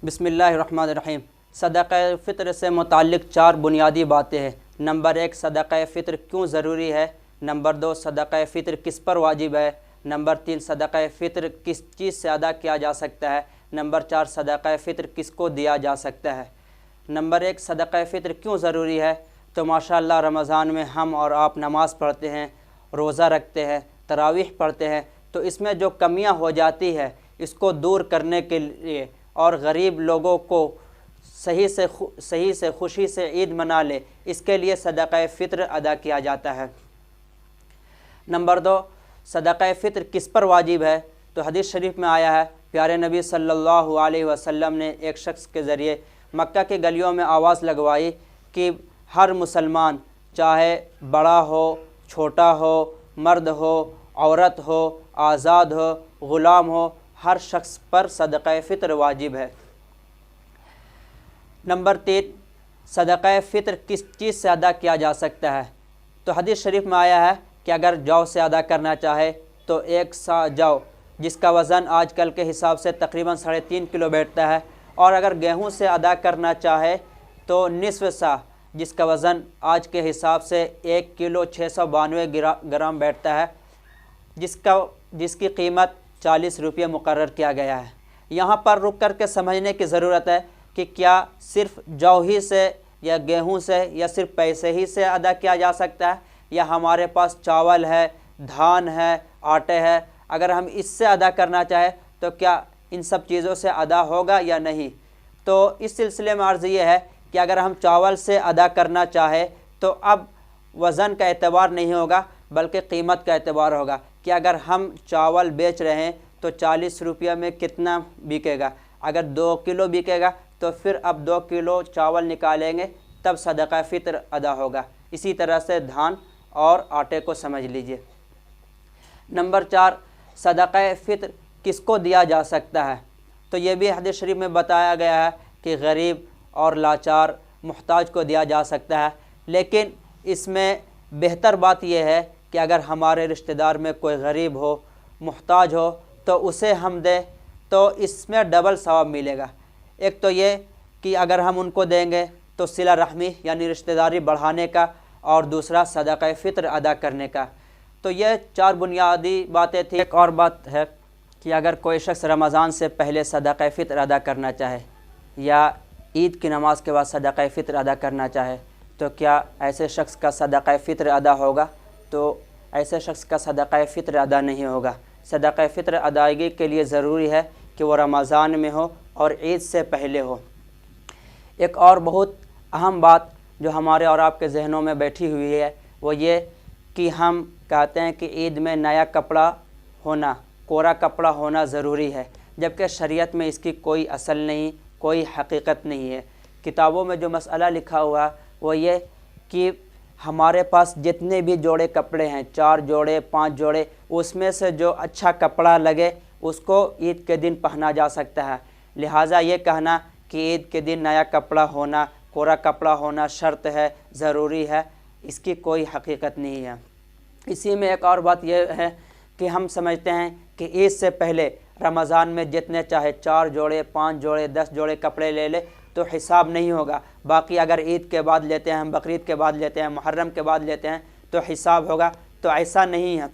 بسم اللہ الرحمن الرحیم۔ صدقہ فطر سے متعلق 4 بنیادی باتیں ہیں۔ نمبر 1، صدقہ فطر کیوں ضروری ہے۔ نمبر 2، صدقہ فطر کس پر واجب ہے۔ نمبر 3، صدقہ فطر کس چیز سے ادا کیا جا سکتا ہے۔ نمبر 4، صدقہ فطر کس کو دیا جا سکتا ہے۔ نمبر 1، صدقہ فطر کیوں ضروری ہے۔ تو ماشاءاللہ رمضان میں ہم اور آپ نماز پڑھتے ہیں، روزہ رکھتے ہیں، تراویح پڑھتے ہیں، تو اس میں جو کمیاں ہو جاتی ہے اس کو دور کرنے کے لیے اور غریب لوگوں کو صحیح سے خوشی سے عید منا لے، اس کے لیے صدقہ فطر ادا کیا جاتا ہے۔ نمبر 2، صدقہ فطر کس پر واجب ہے۔ تو حدیث شریف میں آیا ہے، پیارے نبی صلی اللہ علیہ وسلم نے ایک شخص کے ذریعے مکہ کی گلیوں میں آواز لگوائی کہ ہر مسلمان، چاہے بڑا ہو، چھوٹا ہو، مرد ہو، عورت ہو، آزاد ہو، غلام ہو، ہر شخص پر صدقہ فطر واجب ہے۔ نمبر 3، صدقہ فطر کس چیز سے ادا کیا جا سکتا ہے۔ تو حدیث شریف میں آیا ہے کہ اگر جو سے ادا کرنا چاہے تو 1 سا جو، جس کا وزن آج کل کے حساب سے تقریباً 3.5 کلو بیٹھتا ہے، اور اگر گیہوں سے ادا کرنا چاہے تو نصف سا، جس کا وزن آج کے حساب سے 1 کلو 692 گرام بیٹھتا ہے، جس کی قیمت 40 روپے مقرر کیا گیا ہے۔ یہاں پر رک کر کے سمجھنے کی ضرورت ہے کہ کیا صرف جو ہی سے یا گیہوں سے یا صرف پیسے ہی سے ادا کیا جا سکتا ہے، یا ہمارے پاس چاول ہے، دھان ہے، آٹے ہے، اگر ہم اس سے ادا کرنا چاہیں تو کیا ان سب چیزوں سے ادا ہوگا یا نہیں۔ تو اس سلسلے میں عرض یہ ہے کہ اگر ہم چاول سے ادا کرنا چاہیں تو اب وزن کا اعتبار نہیں ہوگا بلکہ قیمت کا اعتبار ہوگا کہ اگر ہم چاول بیچ رہے ہیں تو 40 روپیہ میں کتنا بکے گا۔ اگر 2 کلو بکے گا تو پھر اب 2 کلو چاول نکالیں گے تب صدقہ فطر ادا ہوگا۔ اسی طرح سے دھان اور آٹے کو سمجھ لیجئے۔ نمبر 4، صدقہ فطر کس کو دیا جا سکتا ہے۔ تو یہ بھی حدیث شریف میں بتایا گیا ہے کہ غریب اور لاچار محتاج کو دیا جا سکتا ہے، لیکن اس میں بہتر بات یہ ہے کہ اگر ہمارے رشتہ دار میں کوئی غریب ہو، محتاج ہو، تو اسے ہم دیں تو اس میں ڈبل ثواب ملے گا۔ ایک تو یہ کہ اگر ہم ان کو دیں گے تو صلہ رحمی یعنی رشتہ داری بڑھانے کا، اور دوسرا صدقہ فطر ادا کرنے کا۔ تو یہ 4 بنیادی باتیں تھیں۔ ایک اور بات ہے کہ اگر کوئی شخص رمضان سے پہلے صدقہ فطر ادا کرنا چاہے یا عید کی نماز کے بعد صدقہ فطر ادا کرنا چاہے تو کیا ایسے شخص کا صدقہ فطر ادا ہوگا؟ تو ایسے شخص کا صدقہ فطر ادا نہیں ہوگا۔ صدقہ فطر ادائیگی کے لیے ضروری ہے کہ وہ رمضان میں ہو اور عید سے پہلے ہو۔ ایک اور بہت اہم بات جو ہمارے اور آپ کے ذہنوں میں بیٹھی ہوئی ہے وہ یہ کہ ہم کہتے ہیں کہ عید میں نیا کپڑا ہونا، کوڑا کپڑا ہونا ضروری ہے، جبکہ شریعت میں اس کی کوئی اصل نہیں، کوئی حقیقت نہیں ہے۔ کتابوں میں جو مسئلہ لکھا ہوا ہے وہ یہ کہ ہمارے پاس جتنے بھی جوڑے کپڑے ہیں، 4 جوڑے 5 جوڑے، اس میں سے جو اچھا کپڑا لگے اس کو عید کے دن پہنا جا سکتا ہے۔ لہٰذا یہ کہنا کہ عید کے دن نیا کپڑا ہونا، کوڑا کپڑا ہونا شرط ہے، ضروری ہے، اس کی کوئی حقیقت نہیں ہے۔ اسی میں ایک اور بات یہ ہے کہ ہم سمجھتے ہیں کہ عید سے پہلے رمضان میں جتنے چاہے 4 جوڑے 5 جوڑے 10 جوڑے کپڑے لے لے تو حساب نہیں ہوگا، باقی اگر عید کے بعد لیتے ہیں، بقرعید کے بعد لیتے ہیں، محرم کے بعد لیتے ہیں تو حساب ہوگا۔ تو ایسا نہیں ہے،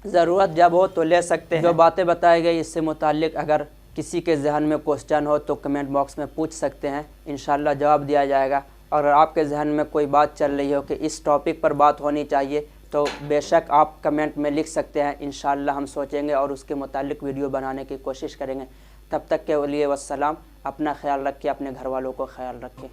ضرورت جب ہو تو لے سکتے ہیں۔ جو باتیں بتائی گئی اس سے متعلق اگر کسی کے ذہن میں کوسچن ہو تو کمنٹ باکس میں پوچھ سکتے ہیں، انشاءاللہ جواب دیا جائے گا۔ اور اگر آپ کے ذہن میں کوئی بات چل رہی ہو کہ اس ٹاپک پر بات ہونی چاہیے تو بے شک آپ کمنٹ میں لکھ سکتے ہیں، انشاءاللہ ہم سوچیں گے اور اس کے متعلق ویڈیو بنانے کی کوشش کریں گے۔ تب تک کے لیے والسلام، اپنا خیال رکھیں، اپنے گھر والوں کو خیال رکھیں۔